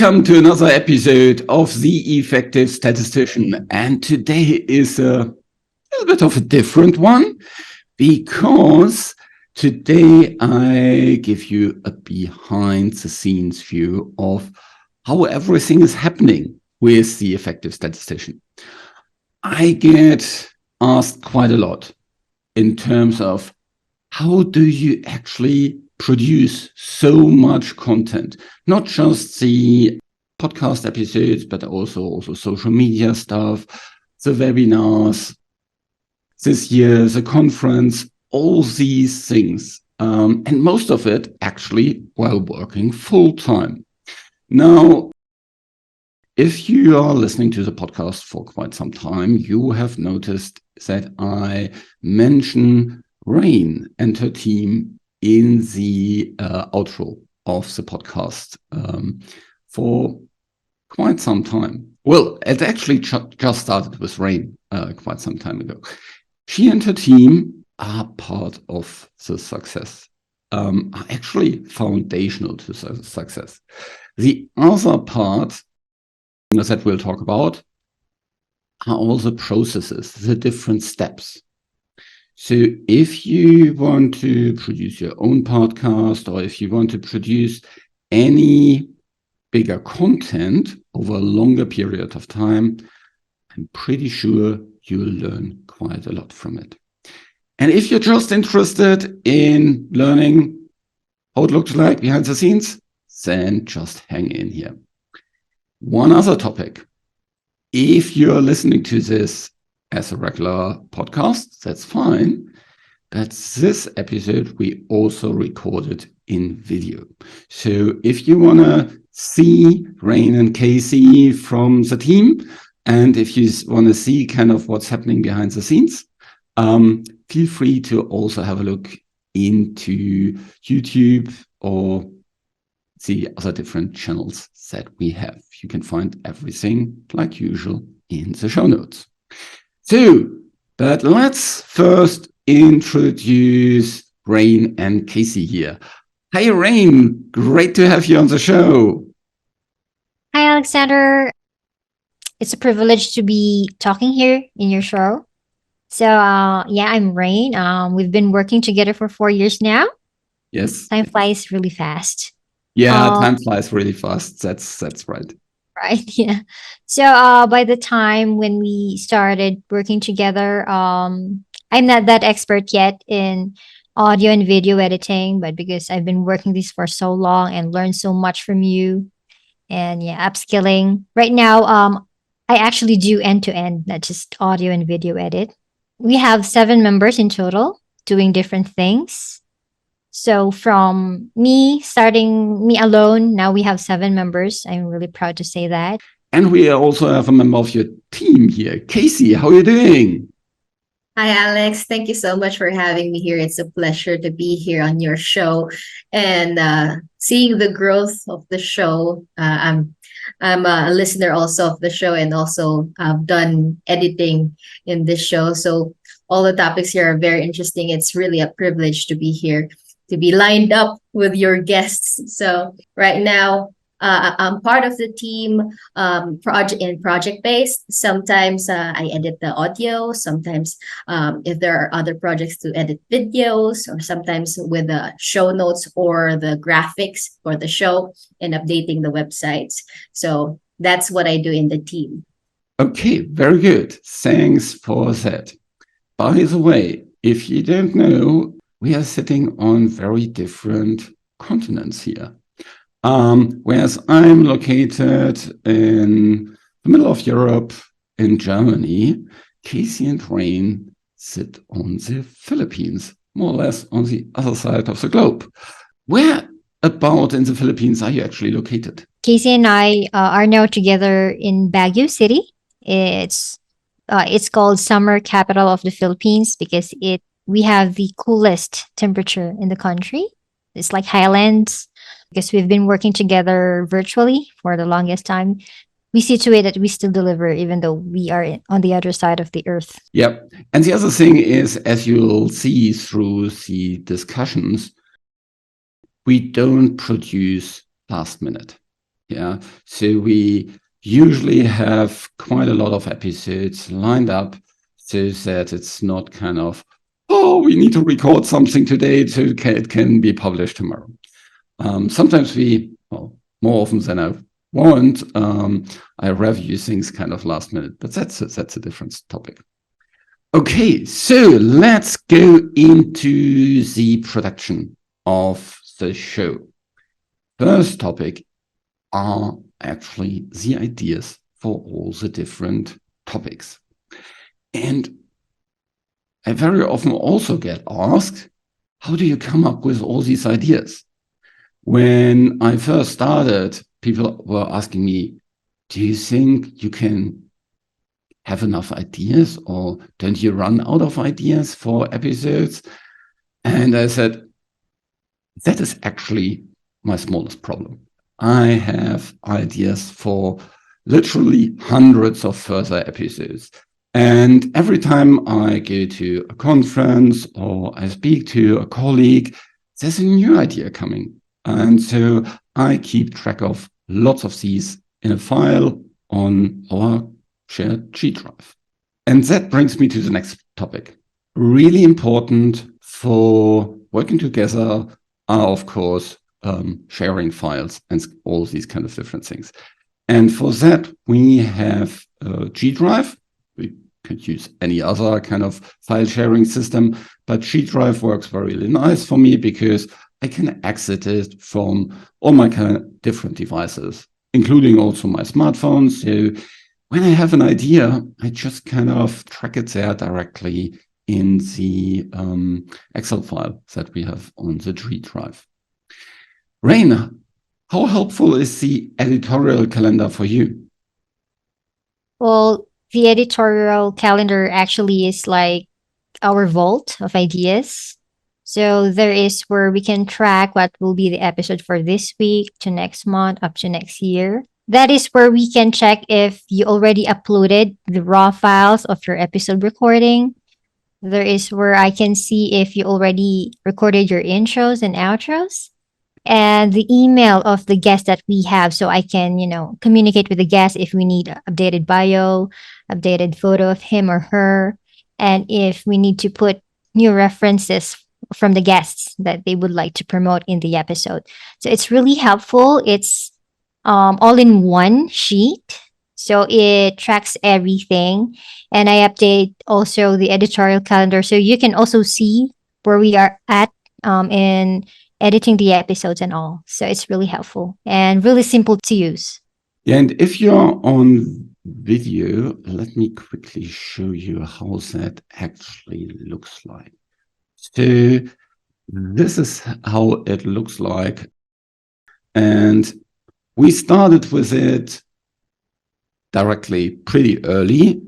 Welcome to another episode of the Effective Statistician. And today is a little bit of a different one because today I give you a behind the scenes view of how everything is happening with the Effective Statistician. I get asked quite a lot in terms of how do you actually produce so much content, not just the podcast episodes, but also social media stuff, the webinars, this year, the conference, all these things. And most of it actually while working full time. Now, if you are listening to the podcast for quite some time, you have noticed that I mention Reine and her team in the outro of the podcast for quite some time. Well, it actually just started with Reine quite some time ago. She and her team are part of the success, are actually foundational to the success. The other part that we'll talk about are all the processes, the different steps. So if you want to produce your own podcast, or if you want to produce any bigger content over a longer period of time, I'm pretty sure you'll learn quite a lot from it. And if you're just interested in learning how it looks like behind the scenes, then just hang in here. One other topic. If you're listening to this as a regular podcast, that's fine. But this episode, we also recorded in video. So if you want to see Reine and Casey from the team, and if you want to see kind of what's happening behind the scenes, feel free to also have a look into YouTube or the other different channels that we have. You can find everything like usual in the show notes. So, but let's first introduce Reine and Casey here. Hi, Reine. Great to have you on the show. Hi, Alexander. It's a privilege to be talking here in your show. So, I'm Reine. We've been working together for 4 years now. Yes. Time flies really fast. Yeah, time flies really fast. That's right. Right. Yeah. So by the time when we started working together, I'm not that expert yet in audio and video editing, but because I've been working this for so long and learned so much from you, and upskilling. Right now, I actually do end to end, not just audio and video edit. We have 7 members in total doing different things. So from starting me alone, now we have 7 members. I'm really proud to say that. And we also have a member of your team here. Casey, how are you doing? Hi, Alex. Thank you so much for having me here. It's a pleasure to be here on your show and seeing the growth of the show. I'm a listener also of the show, and also I've done editing in this show. So all the topics here are very interesting. It's really a privilege to be here, to be lined up with your guests. So right now, I'm part of the team project-based. Sometimes I edit the audio. Sometimes if there are other projects to edit videos, or sometimes with the show notes or the graphics for the show and updating the websites. So that's what I do in the team. Okay, very good. Thanks for that. By the way, if you don't know, we are sitting on very different continents here. Whereas I'm located in the middle of Europe, in Germany, Casey and Reine sit on the Philippines, more or less on the other side of the globe. Where about in the Philippines are you actually located? Casey and I are now together in Baguio City. It's called Summer Capital of the Philippines because we have the coolest temperature in the country. It's like highlands, because we've been working together virtually for the longest time. We see to it that we still deliver, even though we are on the other side of the earth. Yep. And the other thing is, as you'll see through the discussions, we don't produce last minute. Yeah. So we usually have quite a lot of episodes lined up so that it's not kind of, oh, we need to record something today so it can be published tomorrow. Sometimes well, more often than I want, I review things kind of last minute, but that's a different topic. Okay, so let's go into the production of the show. First topic are actually the ideas for all the different topics. And I very often also get asked, how do you come up with all these ideas? When I first started, people were asking me, do you think you can have enough ideas, or don't you run out of ideas for episodes? And I said, that is actually my smallest problem. I have ideas for literally hundreds of further episodes. And every time I go to a conference or I speak to a colleague, there's a new idea coming. And so I keep track of lots of these in a file on our shared G drive. And that brings me to the next topic. Really important for working together are, of course, sharing files and all these kind of different things. And for that, we have a G drive. We could use any other kind of file sharing system, but G drive works really nice for me because I can access it from all my kind of different devices, including also my smartphone. So when I have an idea, I just kind of track it there directly in the Excel file that we have on the G drive. Reine, how helpful is the editorial calendar for you? Well, the editorial calendar actually is like our vault of ideas. So there is where we can track what will be the episode for this week to next month up to next year. That is where we can check if you already uploaded the raw files of your episode recording. There is where I can see if you already recorded your intros and outros, and the email of the guest that we have, so I can, communicate with the guest if we need updated bio, updated photo of him or her, and if we need to put new references from the guests that they would like to promote in the episode. So it's really helpful. It's all in one sheet. So it tracks everything. And I update also the editorial calendar. So you can also see where we are at in editing the episodes and all. So it's really helpful and really simple to use. Yeah, and if you're on video, let me quickly show you how that actually looks like. So this is how it looks like. And we started with it directly pretty early.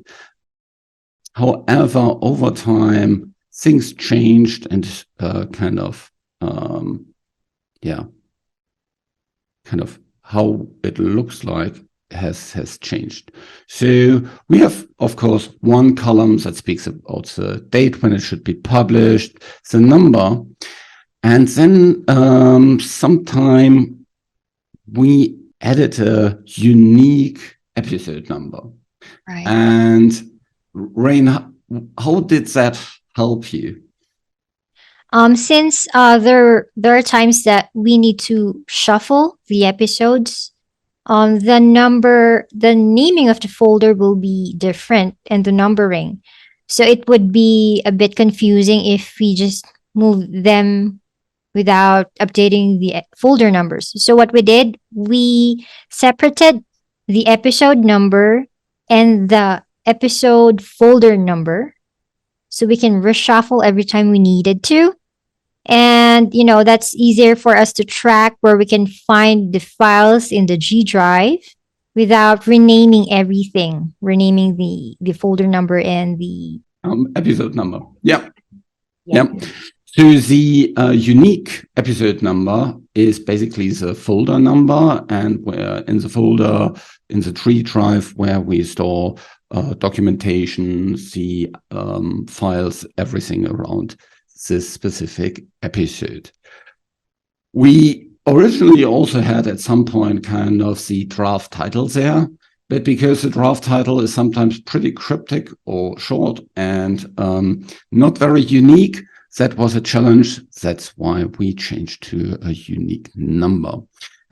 However, over time, things changed and kind of how it looks like has changed. So we have, of course, one column that speaks about the date when it should be published, the number, and then sometime we added a unique episode number. Right. And Reine, how did that help you? Since there are times that we need to shuffle the episodes, the naming of the folder will be different, and the numbering. So it would be a bit confusing if we just move them without updating the folder numbers. So what we did, we separated the episode number and the episode folder number, so we can reshuffle every time we needed to. And, that's easier for us to track where we can find the files in the G drive without renaming everything, renaming the folder number and the episode number. Yeah. Yeah. So the unique episode number is basically the folder number, and where in the folder, in the G drive, where we store documentation, the files, everything around this specific episode. We originally also had at some point kind of the draft title there, but because the draft title is sometimes pretty cryptic or short and not very unique, that was a challenge. That's why we changed to a unique number.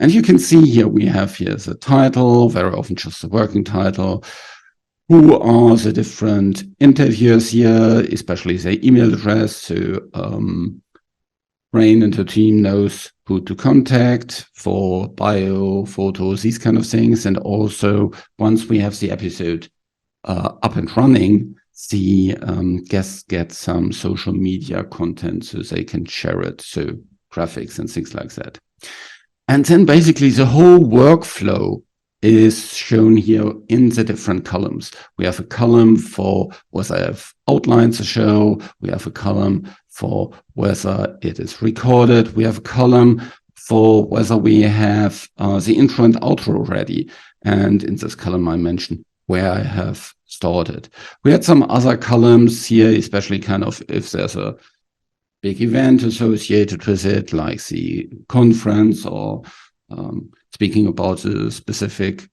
And you can see here, we have here the title, very often just the working title. Who are the different interviewers here, especially the email address. So Reine and her team knows who to contact for bio, photos, these kind of things. And also, once we have the episode up and running, the guests get some social media content so they can share it. So graphics and things like that. And then basically the whole workflow is shown here in the different columns. We have a column for whether I have outlined the show. We have a column for whether it is recorded. We have a column for whether we have the intro and outro ready. And in this column, I mentioned where I have started. We had some other columns here, especially kind of if there's a big event associated with it, like the conference or speaking about a specific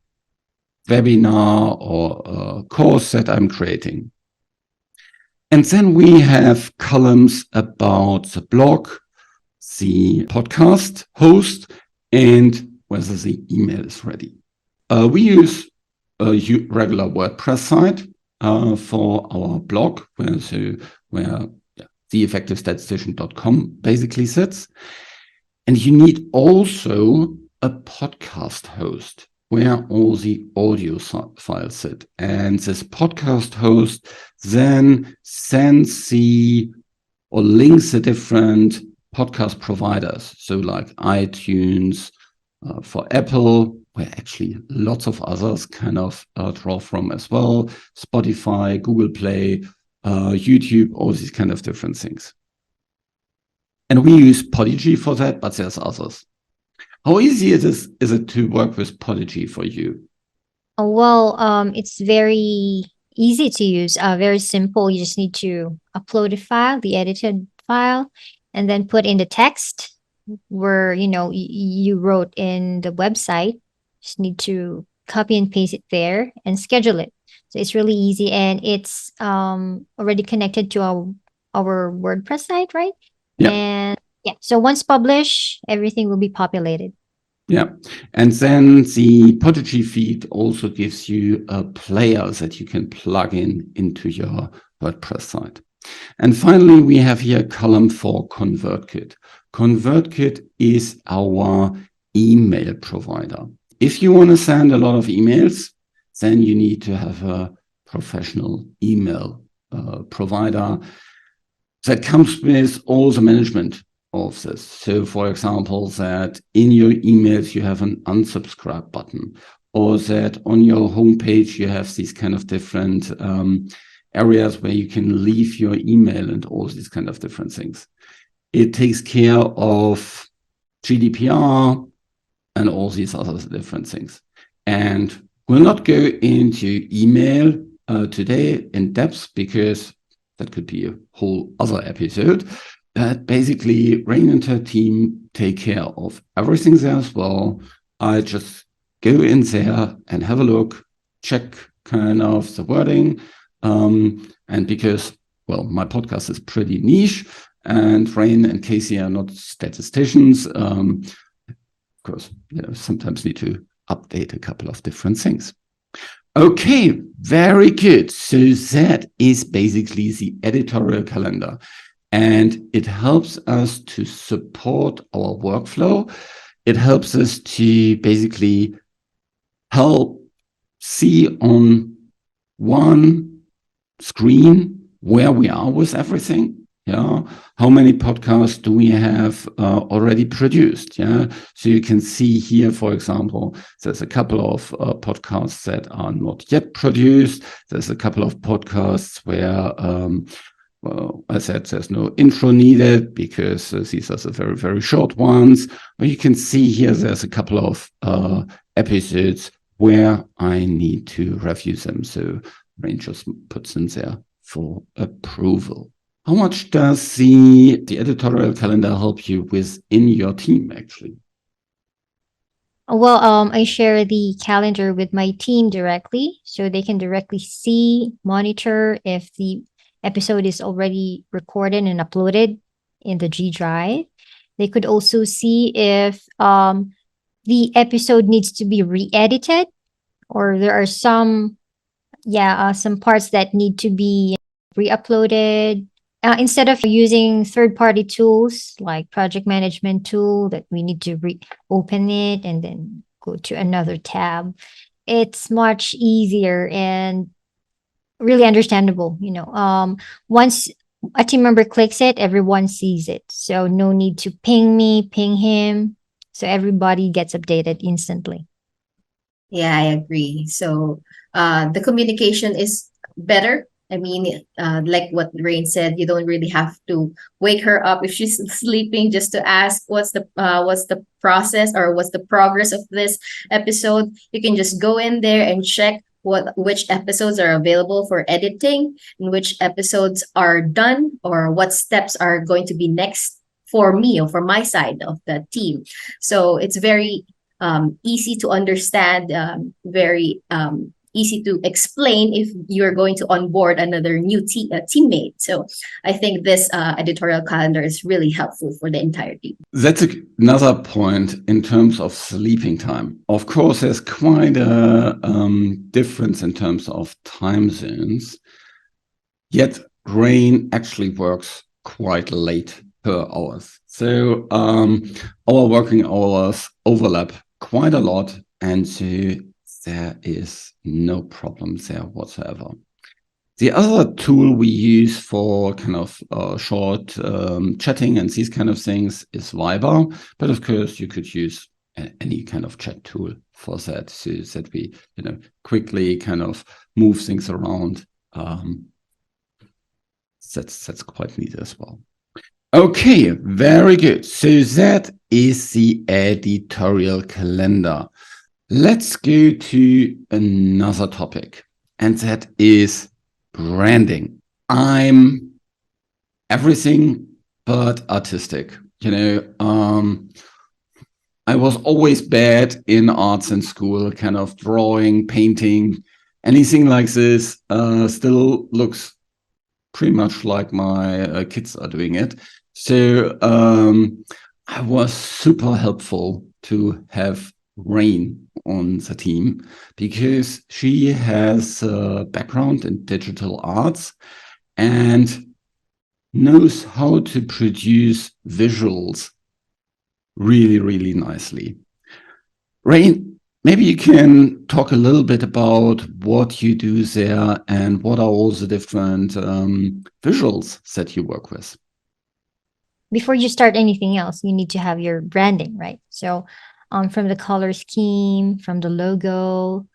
webinar or course that I'm creating. And then we have columns about the blog, the podcast host, and whether the email is ready. We use a regular WordPress site for our blog, where theeffectivestatistician.com basically sits. And you need also a podcast host where all the audio files sit. And this podcast host then sends or links the different podcast providers. So like iTunes for Apple, where actually lots of others kind of draw from as well, Spotify, Google Play, YouTube, all these kind of different things. And we use Podigy for that, but there's others. How easy is it to work with Podigy for you? Well, it's very easy to use, very simple. You just need to upload a file, the edited file, and then put in the text where, you wrote in the website. Just need to copy and paste it there and schedule it. So it's really easy, and it's already connected to our WordPress site, right? Yeah. And yeah, so once published, everything will be populated. Yeah, and then the Podigy feed also gives you a player that you can plug into your WordPress site. And finally, we have here a column for ConvertKit. ConvertKit is our email provider. If you want to send a lot of emails, then you need to have a professional email provider that comes with all the management of this. So for example, that in your emails you have an unsubscribe button, or that on your homepage you have these kind of different areas where you can leave your email and all these kind of different things. It takes care of GDPR and all these other different things. And we'll not go into email today in depth, because that could be a whole other episode. But basically, Reine and her team take care of everything there as well. I just go in there and have a look, check kind of the wording. And because, well, my podcast is pretty niche, and Reine and Casey are not statisticians, of course, sometimes need to update a couple of different things. Okay, very good. So that is basically the editorial calendar. And it helps us to support our workflow. It helps us to basically help see on one screen where we are with everything. Yeah, how many podcasts do we have already produced? Yeah, so you can see here, for example, there's a couple of podcasts that are not yet produced. There's a couple of podcasts where, well, I said there's no intro needed because these are the very, very short ones. But you can see here there's a couple of episodes where I need to review them. So Reine just puts them there for approval. How much does the editorial calendar help you within your team, actually? Well, I share the calendar with my team directly, so they can directly see, monitor if the episode is already recorded and uploaded in the G Drive. They could also see if the episode needs to be re-edited, or there are some parts that need to be re-uploaded. Instead of using third-party tools like project management tool that we need to open it and then go to another tab, it's much easier and really understandable. Once a team member clicks it, everyone sees it. So no need to ping me, ping him. So everybody gets updated instantly. Yeah, I agree. So the communication is better. I mean, like what Rain said, you don't really have to wake her up if she's sleeping just to ask what's the process or what's the progress of this episode. You can just go in there and check which episodes are available for editing and which episodes are done or what steps are going to be next for me or for my side of the team. So it's very easy to understand, very easy to explain if you're going to onboard another new teammate. So I think this editorial calendar is really helpful for the entire team. That's another point in terms of sleeping time. Of course, there's quite a difference in terms of time zones, yet Reine actually works quite late per hours. So our working hours overlap quite a lot, and so there is no problem there whatsoever. The other tool we use for kind of short chatting and these kind of things is Viber, but of course you could use any kind of chat tool for that, so that we quickly kind of move things around. That's quite neat as well. Okay, very good. So that is the editorial calendar. Let's go to another topic, and that is branding. I'm everything but artistic. I was always bad in arts in school, kind of drawing, painting, anything like this. Still looks pretty much like my kids are doing it. So I was super helpful to have Reine on the team because she has a background in digital arts and knows how to produce visuals really, really nicely. Reine, maybe you can talk a little bit about what you do there and what are all the different visuals that you work with. Before you start anything else, you need to have your branding, right? So from the color scheme, from the logo,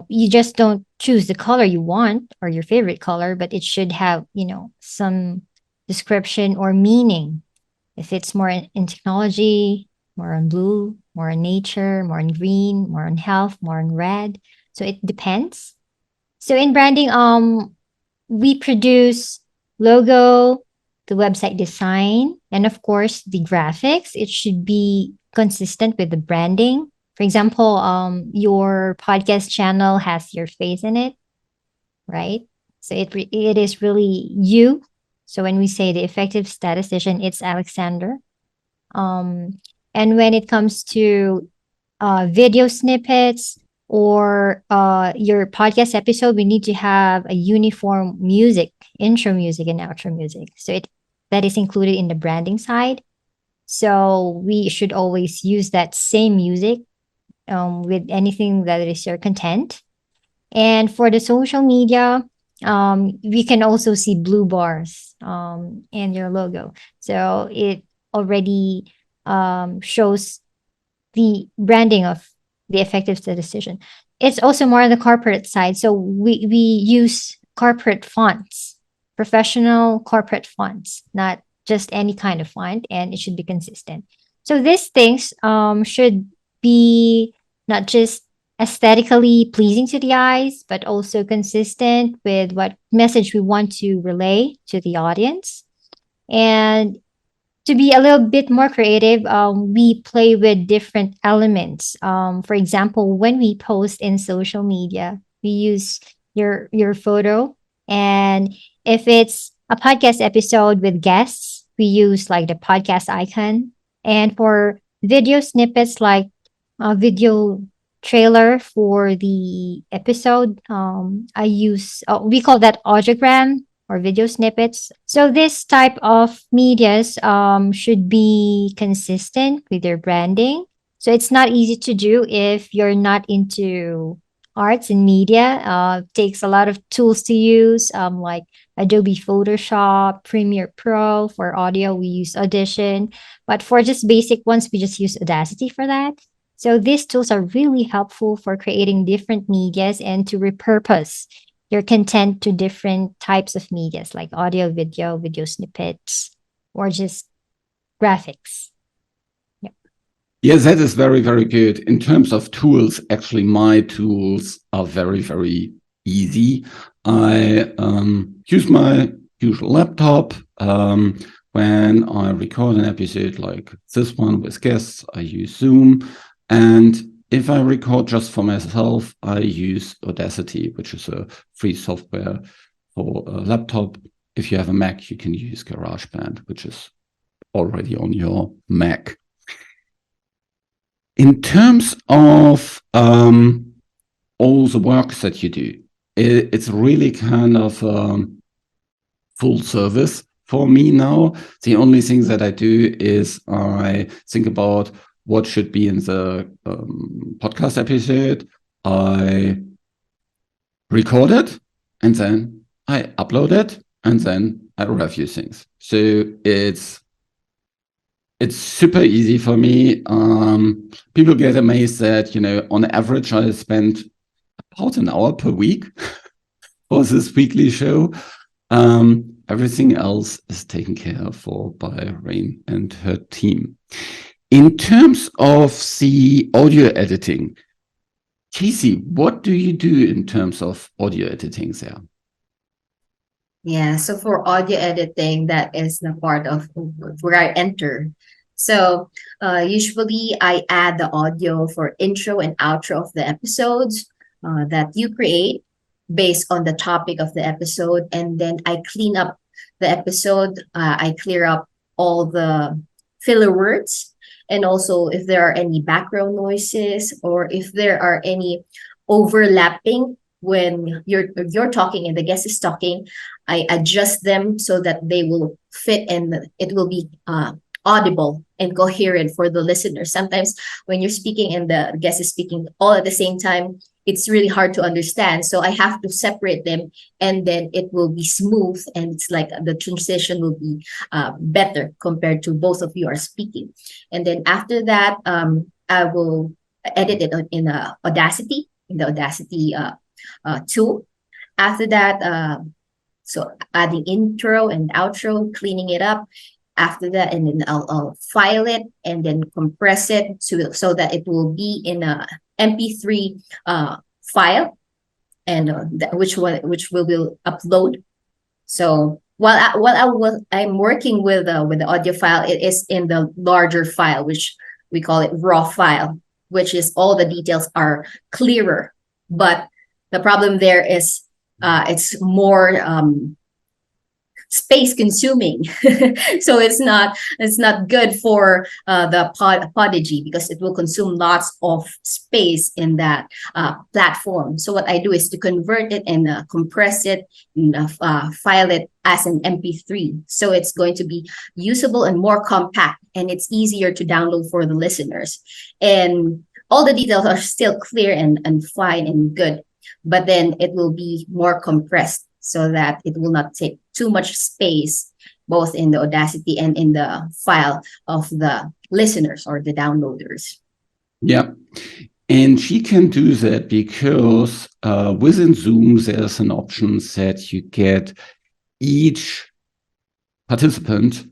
you just don't choose the color you want or your favorite color, but it should have, some description or meaning. If it's more in technology, more on blue, more on nature, more on green, more on health, more on red. So it depends. So in branding, we produce logo, the website design, and of course the graphics. It should be consistent with the branding. For example, your podcast channel has your face in it, right? So it is really you. So when we say the effective statistician, it's Alexander. And when it comes to video snippets or your podcast episode, we need to have a uniform music, intro music and outro music. So that is included in the branding side. So we should always use that same music with anything that is your content. And for the social media, we can also see blue bars in your logo. So it already shows the branding of the effective statistician. It's also more on the corporate side. So we use corporate fonts, professional corporate fonts, not just any kind of font, and it should be consistent. So these things should be not just aesthetically pleasing to the eyes, but also consistent with what message we want to relay to the audience. And to be a little bit more creative, we play with different elements. For example, when we post in social media, we use your photo, and if it's a podcast episode with guests, we use like the podcast icon. And for video snippets, like a video trailer for the episode, I use we call that audiogram or video snippets. So this type of medias should be consistent with their branding. So it's not easy to do if you're not into arts and media. Takes a lot of tools to use, like Adobe Photoshop, Premiere Pro. For audio, we use Audition. But for just basic ones, we just use Audacity for that. So these tools are really helpful for creating different medias and to repurpose your content to different types of medias like audio, video snippets, or just graphics. Yep. Yes, that is very, very good. In terms of tools, actually, my tools are very, very easy. I use my usual laptop. When I record an episode like this one with guests, I use Zoom. And if I record just for myself, I use Audacity, which is a free software for a laptop. If you have a Mac, you can use GarageBand, which is already on your Mac. In terms of all the works that you do, it's really kind of full service for me now. The only thing that I do is I think about what should be in the podcast episode. I record it, and then I upload it, and then I review things. So it's super easy for me. People get amazed that, on average, I spend about an hour per week for this weekly show. Everything else is taken care of by Reine and her team. In terms of the audio editing, Casey, what do you do in terms of audio editing there? Yeah, so for audio editing, that is the part of where I enter. So usually I add the audio for intro and outro of the episodes that you create based on the topic of the episode. And then I clean up the episode. I clear up all the filler words. And also if there are any background noises or if there are any overlapping when you're talking and the guest is talking, I adjust them so that they will fit and it will be audible and coherent for the listener. Sometimes when you're speaking and the guest is speaking all at the same time, it's really hard to understand. So I have to separate them, and then it will be smooth, and it's like the transition will be better compared to both of you are speaking. And then after that, I will edit it in Audacity, in the Audacity tool. After that, so adding intro and outro, cleaning it up. After that, and then I'll file it and then compress it so that it will be in a MP3 file, and which we will upload. So while I'm working with the audio file, it is in the larger file, which we call it raw file, which is all the details are clearer. But the problem there is it's more space consuming. So it's not good for the Podigy, because it will consume lots of space in that platform. So what I do is to convert it and compress it and file it as an MP3. So it's going to be usable and more compact, and it's easier to download for the listeners. And all the details are still clear and fine and good, but then it will be more compressed so that it will not take too much space, both in the Audacity and in the file of the listeners or the downloaders. Yeah. And she can do that because within Zoom, there's an option that you get each participant,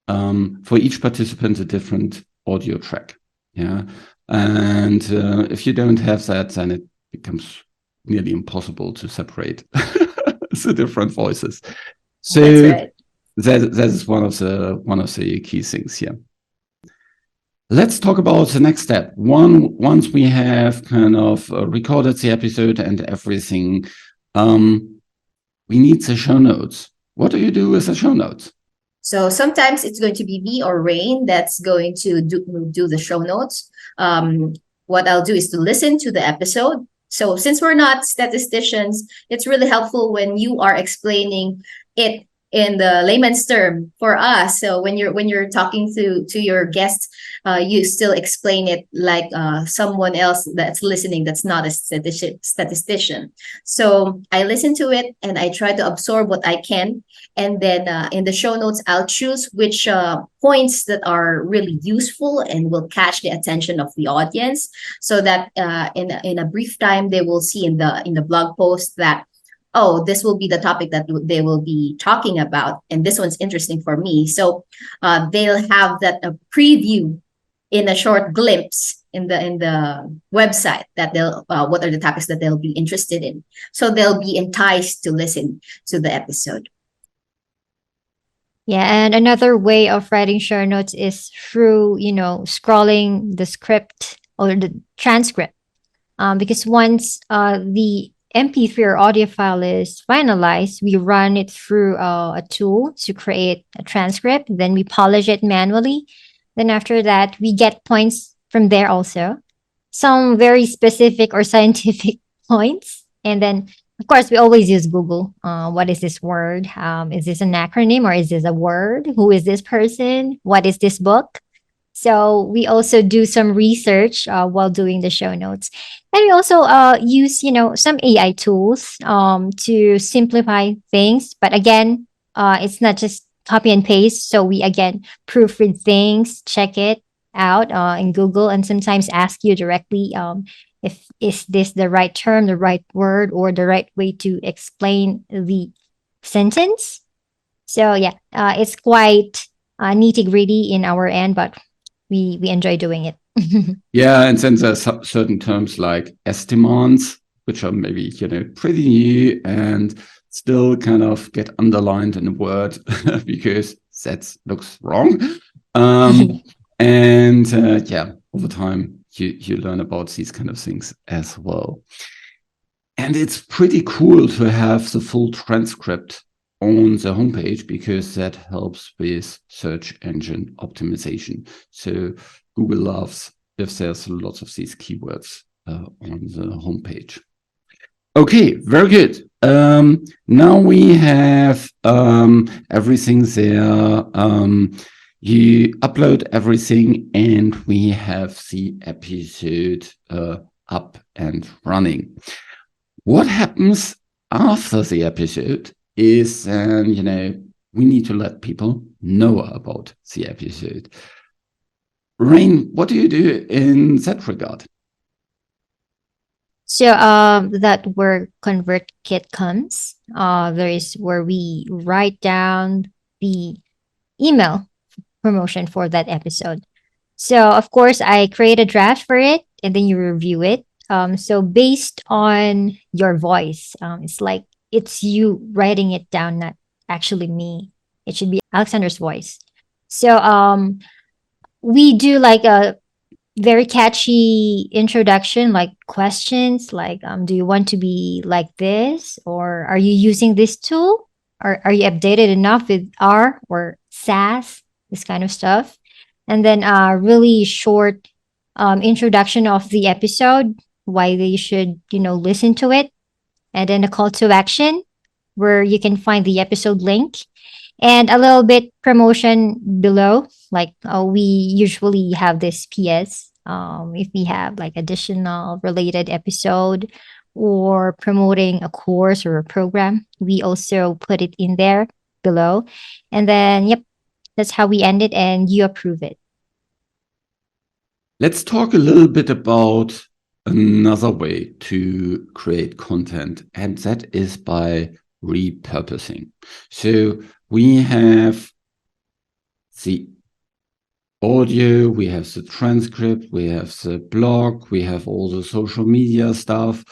for each participant, a different audio track. Yeah. And if you don't have that, then it becomes nearly impossible to separate the different voices. So That's right. that is one of the key things here. Let's talk about the next step. Once we have kind of recorded the episode and everything, we need the show notes. What do you do with the show notes? So sometimes it's going to be me or Reine that's going to do the show notes. What I'll do is to listen to the episode. So since we're not statisticians, it's really helpful when you are explaining it in the layman's term for us. So when you're talking to your guests, you still explain it like someone else that's listening that's not a statistician. So I listen to it and I try to absorb what I can, and then in the show notes I'll choose which points that are really useful and will catch the attention of the audience, so that in a brief time they will see in the blog post that, oh, this will be the topic that they will be talking about, and this one's interesting for me. So they'll have that preview in a short glimpse in the website that they'll what are the topics that they'll be interested in. So they'll be enticed to listen to the episode. Yeah, and another way of writing show notes is through, scrolling the script or the transcript. Because once the MP3 or audio file is finalized, we run it through a tool to create a transcript. Then we polish it manually. Then after that, we get points from there also. Some very specific or scientific points. And then, of course, we always use Google. What is this word? Is this an acronym or is this a word? Who is this person? What is this book? So we also do some research while doing the show notes. And we also use, some AI tools to simplify things. But again, it's not just copy and paste. So we, again, proofread things, check it out in Google, and sometimes ask you directly if is this the right term, the right word, or the right way to explain the sentence. So yeah, it's quite nitty-gritty in our end, but we enjoy doing it. Yeah, and then there's certain terms like estimants, which are maybe pretty new and still kind of get underlined in a word because that looks wrong. And yeah, over time you learn about these kind of things as well. And it's pretty cool to have the full transcript on the homepage because that helps with search engine optimization. So Google loves if there's lots of these keywords on the homepage. Okay, very good. Now we have everything there. You upload everything and we have the episode up and running. What happens after the episode is, we need to let people know about the episode. Reine, what do you do in that regard? So that where ConvertKit comes, there is where we write down the email promotion for that episode. So of course I create a draft for it and then you review it. So based on your voice, it's like it's you writing it down, not actually me. It should be Alexander's voice. So we do like a very catchy introduction, like questions like, do you want to be like this? Or are you using this tool? Or are you updated enough with R or SAS? This kind of stuff. And then really short introduction of the episode, why they should, listen to it. And then a call to action where you can find the episode link. And a little bit promotion below, like we usually have this PS. If we have like additional related episode or promoting a course or a program, we also put it in there below. And then, yep, that's how we end it and you approve it. Let's talk a little bit about another way to create content, and that is by repurposing. So we have the audio, we have the transcript, we have the blog, we have all the social media stuff.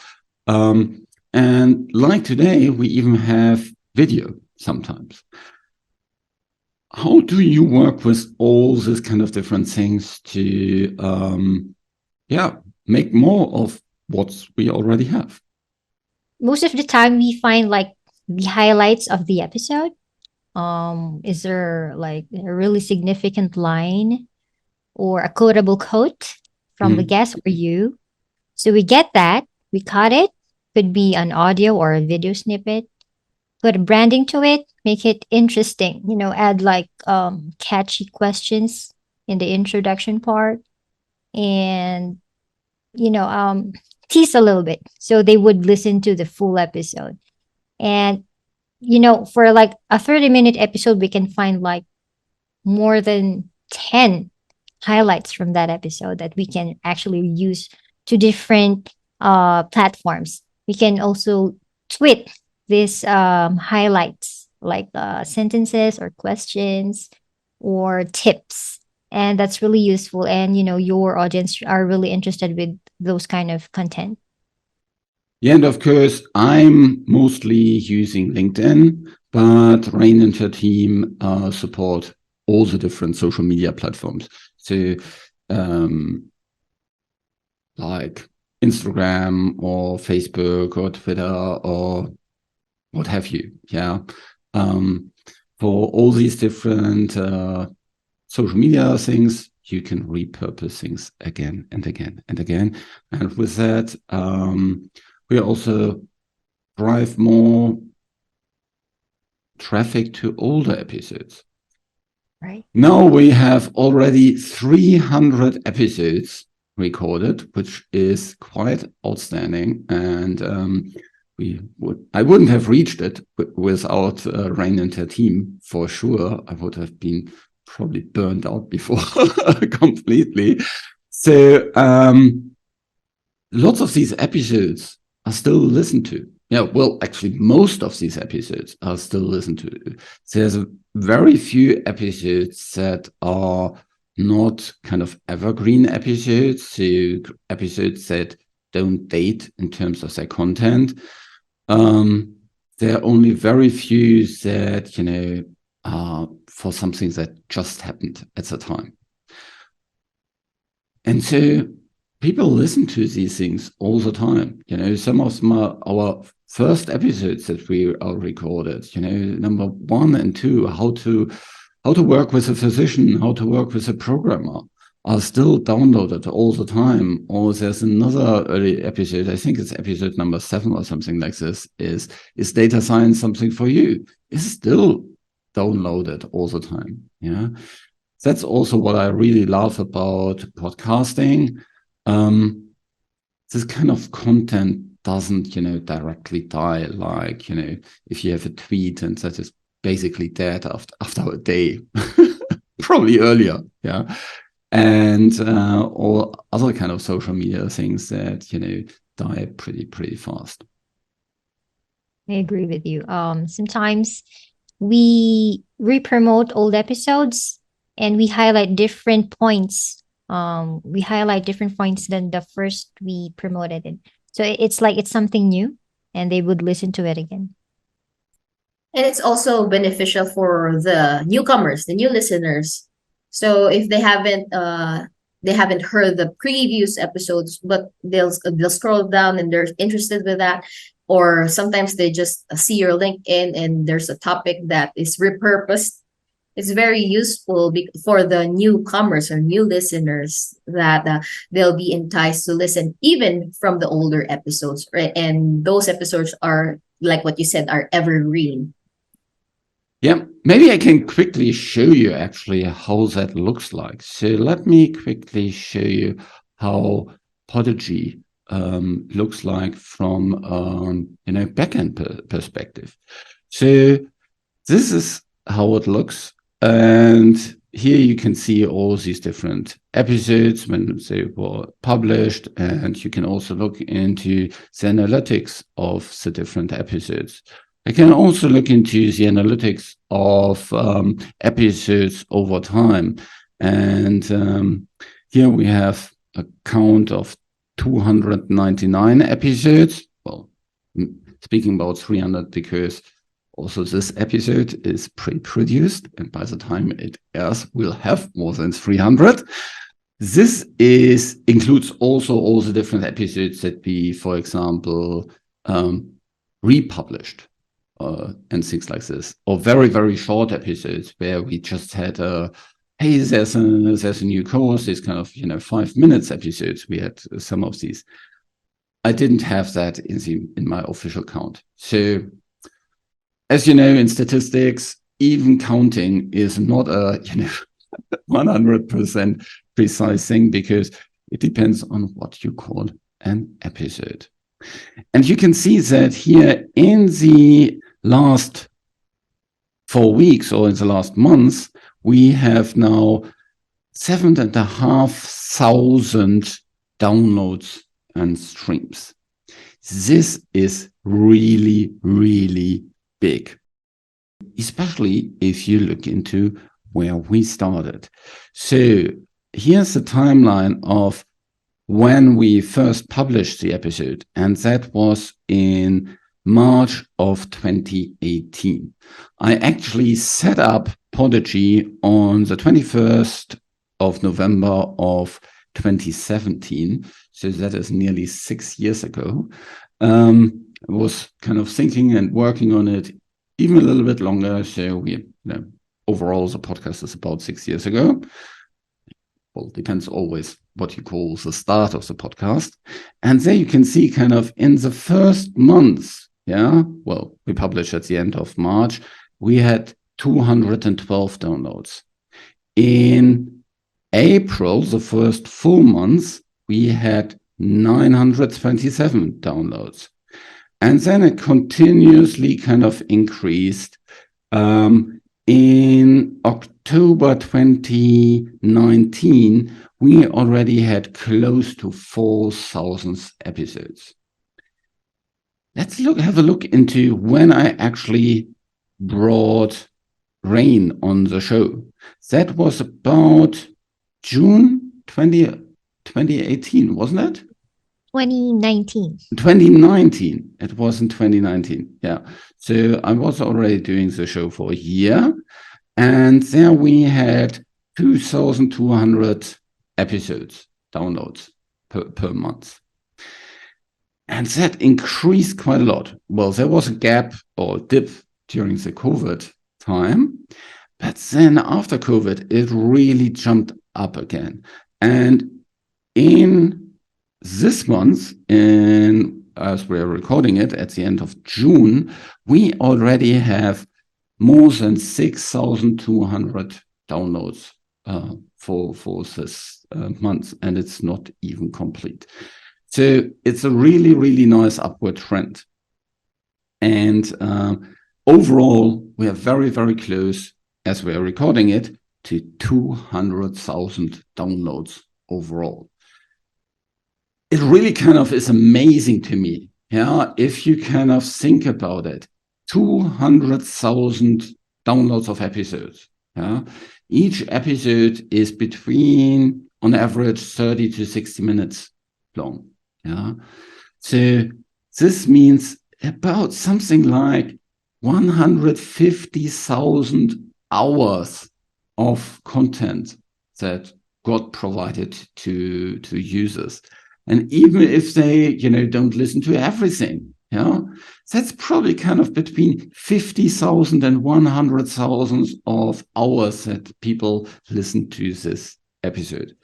And like today, we even have video sometimes. how do you work with all these kind of different things to, make more of what we already have? Most of the time, we find like the highlights of the episode. Is there like a really significant line or a quotable quote from the Mm. guest or you? So we get that, we cut it, could be an audio or a video snippet, put a branding to it, make it interesting, add like catchy questions in the introduction part and you know, um tease a little bit so they would listen to the full episode. And for like a 30-minute episode, we can find like more than 10 highlights from that episode that we can actually use to different platforms. We can also tweet these highlights like sentences or questions or tips. And that's really useful. And, your audience are really interested with those kind of content. Yeah, and of course, I'm mostly using LinkedIn, but Reine and her team support all the different social media platforms. So, like Instagram or Facebook or Twitter or what have you. Yeah. For all these different social media things, you can repurpose things again and again and again. And with that, we also drive more traffic to older episodes. Right. Now we have already 300 episodes recorded, which is quite outstanding. And I wouldn't have reached it without Reine and her team, for sure. I would have been probably burned out before completely. So lots of these episodes are still listened to. Yeah, well, actually, most of these episodes are still listened to. There's very few episodes that are not kind of evergreen episodes, so episodes that don't date in terms of their content. There are only very few that, are for something that just happened at the time. And so people listen to these things all the time. Some of them are our first episodes that we are recorded, number 1 and 2, how to work with a physician, how to work with a programmer, are still downloaded all the time. Or there's another early episode, I think it's episode number 7 or something like this, is data science something for you? It's still downloaded all the time. Yeah. That's also what I really love about podcasting. This kind of content doesn't, directly die. Like, if you have a tweet and that is basically dead after a day, probably earlier. Yeah. And all other kind of social media things that, die pretty fast. I agree with you. Sometimes we re-promote old episodes and we highlight different points. We highlight different points than the first we promoted it. So it's like it's something new and they would listen to it again. And it's also beneficial for the newcomers, the new listeners. So if they haven't heard the previous episodes, but they'll scroll down and they're interested with that, or sometimes they just see your LinkedIn and there's a topic that is repurposed. It's very useful for the newcomers or new listeners that they'll be enticed to listen even from the older episodes, right? And those episodes are, like what you said, are evergreen. Yeah, maybe I can quickly show you actually how that looks like. So let me quickly show you how Podigy looks like from backend perspective. So this is how it looks, and here you can see all these different episodes when they were published, and you can also look into the analytics of the different episodes. I can also look into the analytics of episodes over time. And here we have a count of 299 episodes. Well, speaking about 300 because Also, this episode is pre-produced, and by the time it airs, we'll have more than 300. This includes also all the different episodes that we, for example, republished and things like this, or very, very short episodes where we just had hey, there's a new course, these kind of 5 minutes episodes. We had some of these. I didn't have that in my official count. So, as you know, in statistics, even counting is not a 100% precise thing, because it depends on what you call an episode. And you can see that here in the last 4 weeks or in the last months, we have now 7,500 downloads and streams. This is really, really big, especially if you look into where we started. So here's the timeline of when we first published the episode, and that was in March of 2018. I actually set up Podigy on the 21st of November of 2017. So that is nearly 6 years ago. I was kind of thinking and working on it even a little bit longer. So overall, the podcast is about 6 years ago. Well, depends always what you call the start of the podcast. And there you can see kind of in the first months, we published at the end of March, we had 212 downloads. In April, the first 4 months, we had 927 downloads. And then it continuously kind of increased. In October 2019, we already had close to 4,000 episodes. Let's have a look into when I actually brought Reine on the show. That was about June 2018, wasn't it? 2019. 2019. It was in 2019. Yeah. So I was already doing the show for a year, and there we had 2,200 episodes, downloads per month. And that increased quite a lot. Well, there was a gap or dip during the COVID time, but then after COVID, it really jumped up again. And in this month, as we're recording it at the end of June, we already have more than 6,200 downloads for this month, and it's not even complete. So it's a really, really nice upward trend. And overall, we are very, very close, as we are recording it, to 200,000 downloads overall. It really kind of is amazing to me, if you kind of think about it. 200,000 downloads of episodes. Each episode is between, on average, 30 to 60 minutes long. So this means about something like 150,000 hours of content that got provided to users. And even if they, don't listen to everything, that's probably kind of between 50,000 and 100,000 of hours that people listen to this episode.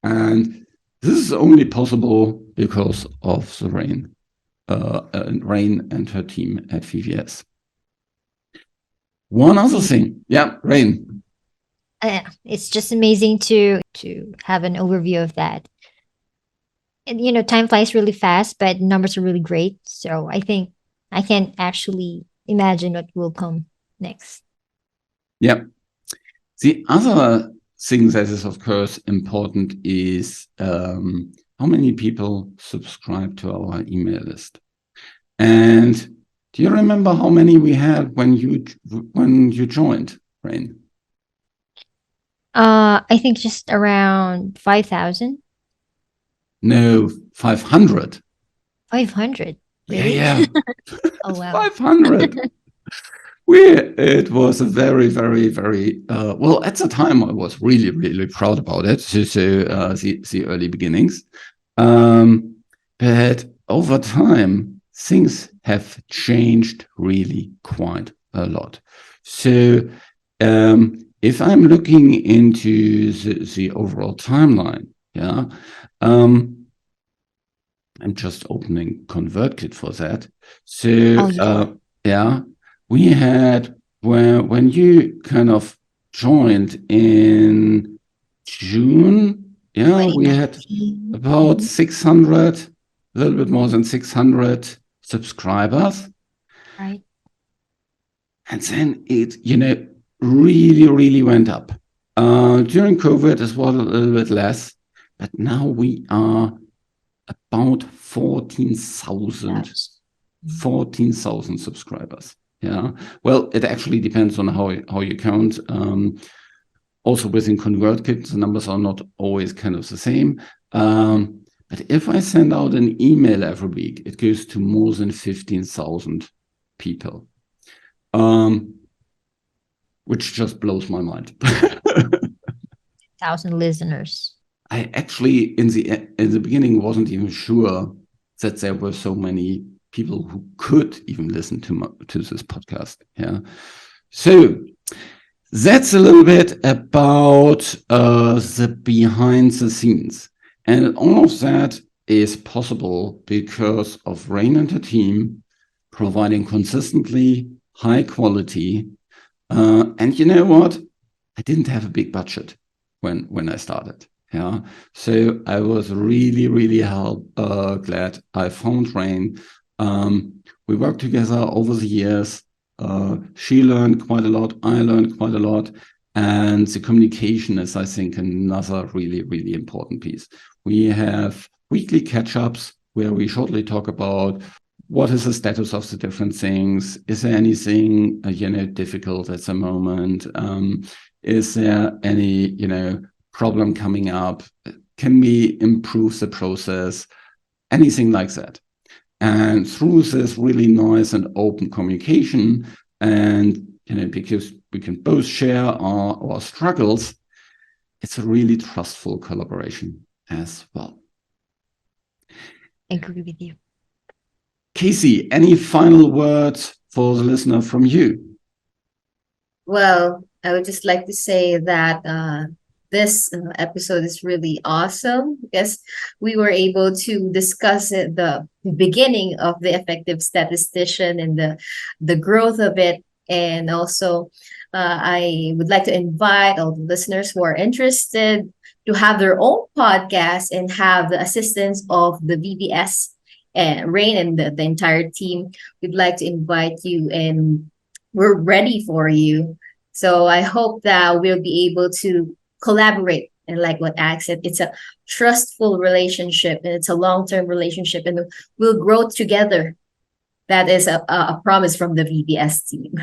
And this is only possible because of the Reine and her team at VVS. One other thing. Yeah, Reine. It's just amazing to have an overview of that. And, time flies really fast, but numbers are really great. So I think I can actually imagine what will come next. Yeah. The other thing that is, of course, important is how many people subscribe to our email list. And do you remember how many we had when you joined, Reine? I think just around 5,000. No, 500. 500. Really? Yeah. Oh, wow. 500. it was a very, very, very well. At the time, I was really, really proud about it. The early beginnings, but over time, things have changed really quite a lot. So, if I'm looking into the overall timeline, yeah, I'm just opening ConvertKit for that. So, yeah, we had when you kind of joined in June, yeah, we had 2019. about 600, a little bit more than 600 subscribers. Right. And then it, really, really went up. During COVID, it was a little bit less, but now we are about 14,000 subscribers. Yeah. Well, it actually depends on how you count. Also within ConvertKit, the numbers are not always kind of the same. But if I send out an email every week, it goes to more than 15,000 people, which just blows my mind. 1,000 listeners. I actually, in the beginning, wasn't even sure that there were so many people who could even listen to this podcast. Yeah. So that's a little bit about the behind the scenes. And all of that is possible because of Reine and her team providing consistently high quality. And you know what? I didn't have a big budget when I started. Yeah. So I was really, really glad I found Reine. We worked together over the years. She learned quite a lot. I learned quite a lot. And the communication is, I think, another really, really important piece. We have weekly catch-ups where we shortly talk about what is the status of the different things. Is there anything, difficult at the moment? Is there any, problem coming up? Can we improve the process? Anything like that. And through this really nice and open communication, and because we can both share our struggles, it's a really trustful collaboration as well. I agree with you. Casey, any final words for the listener from you? Well, I would just like to say that this episode is really awesome because we were able to discuss it, the beginning of the Effective Statistician and the growth of it. And also, I would like to invite all the listeners who are interested to have their own podcast and have the assistance of the VBS and Reine and the entire team. We'd like to invite you, and we're ready for you. So I hope that we'll be able to collaborate. And like what Alex said, it's a trustful relationship and it's a long-term relationship, and we'll grow together. That is a promise from the VBS team.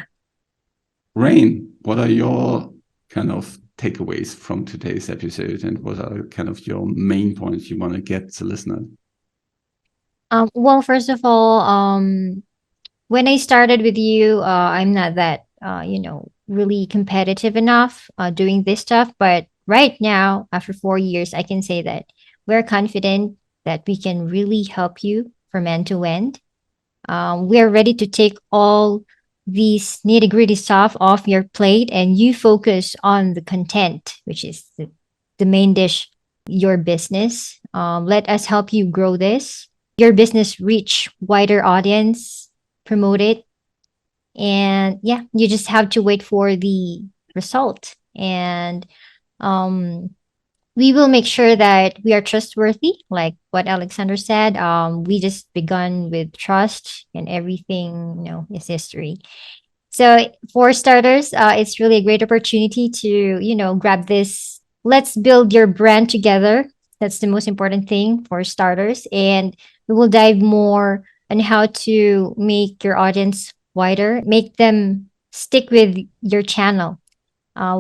Reine, what are your kind of takeaways from today's episode, and what are kind of your main points you want to get to listeners? Well, first of all, when I started with you, I'm not that, really competitive enough doing this stuff. But right now, after 4 years, I can say that we're confident that we can really help you from end to end. We're ready to take all these nitty gritty stuff off your plate, and you focus on the content, which is the main dish, your business. Let us help you grow this, your business, reach wider audience, promote it. And yeah, you just have to wait for the result. And we will make sure that we are trustworthy, like what Alexander said. We just begun with trust, and everything, is history. So for starters, it's really a great opportunity to, grab this. Let's build your brand together. That's the most important thing for starters. And we will dive more on how to make your audience wider, make them stick with your channel.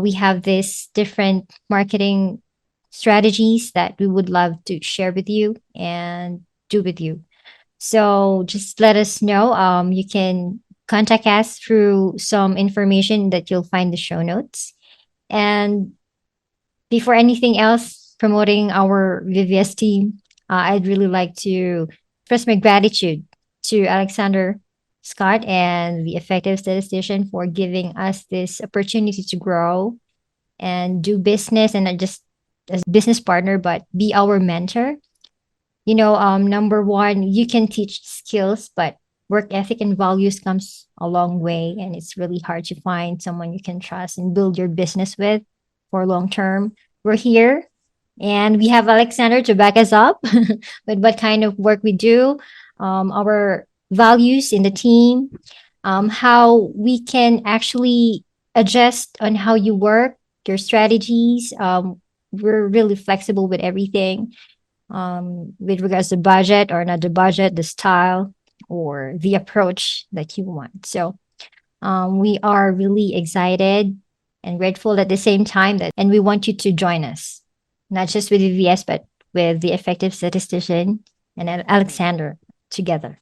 We have this different marketing strategies that we would love to share with you and do with you. So just let us know. You can contact us through some information that you'll find in the show notes. And before anything else, promoting our VVS team, I'd really like to express my gratitude to Alexander Scott and the Effective Statistician for giving us this opportunity to grow and do business, and not just as business partner, but be our mentor. Number one, you can teach skills, but work ethic and values comes a long way, and it's really hard to find someone you can trust and build your business with for long term. We're here, and we have Alexander to back us up with what kind of work we do, our values in the team, how we can actually adjust on how you work, your strategies. We're really flexible with everything, with regards to budget or not the budget, the style, or the approach that you want. So we are really excited and grateful at the same time and we want you to join us, not just with VVS, but with the Effective Statistician and Alexander together.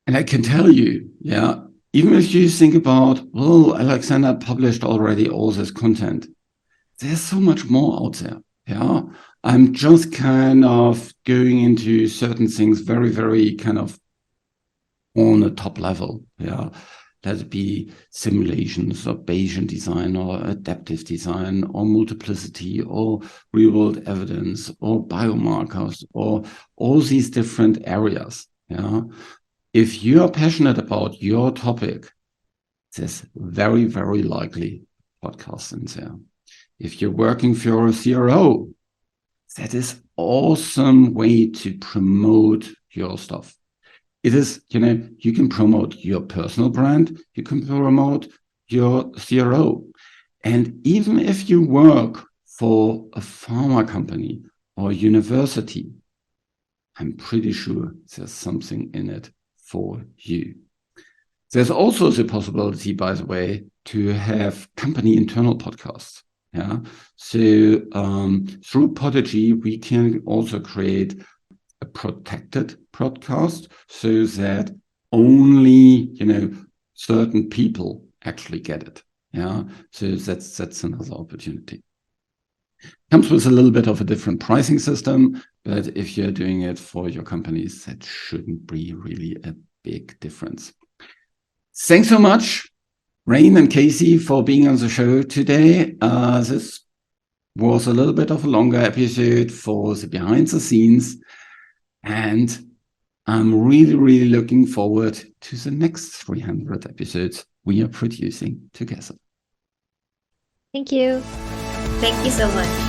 And I can tell you, yeah, even if you think about, well, Alexander published already all this content, there's so much more out there. Yeah. I'm just kind of going into certain things very, very kind of on a top level. Yeah. Let it be simulations or Bayesian design or adaptive design or multiplicity or real world evidence or biomarkers or all these different areas. Yeah. If you are passionate about your topic, there's very, very likely podcasts in there. If you're working for a CRO, that is awesome way to promote your stuff. It is, you can promote your personal brand, you can promote your CRO. And even if you work for a pharma company or a university, I'm pretty sure there's something in it for you. There's also the possibility, by the way, to have company internal podcasts. Yeah. So through Podigy, we can also create a protected podcast so that only, certain people actually get it. Yeah. So that's another opportunity. Comes with a little bit of a different pricing system, but if you're doing it for your companies, that shouldn't be really a big difference. Thanks so much, Reine and Casey, for being on the show today. This was a little bit of a longer episode for the behind the scenes, and I'm really, really looking forward to the next 300 episodes we are producing together. Thank you. Thank you so much.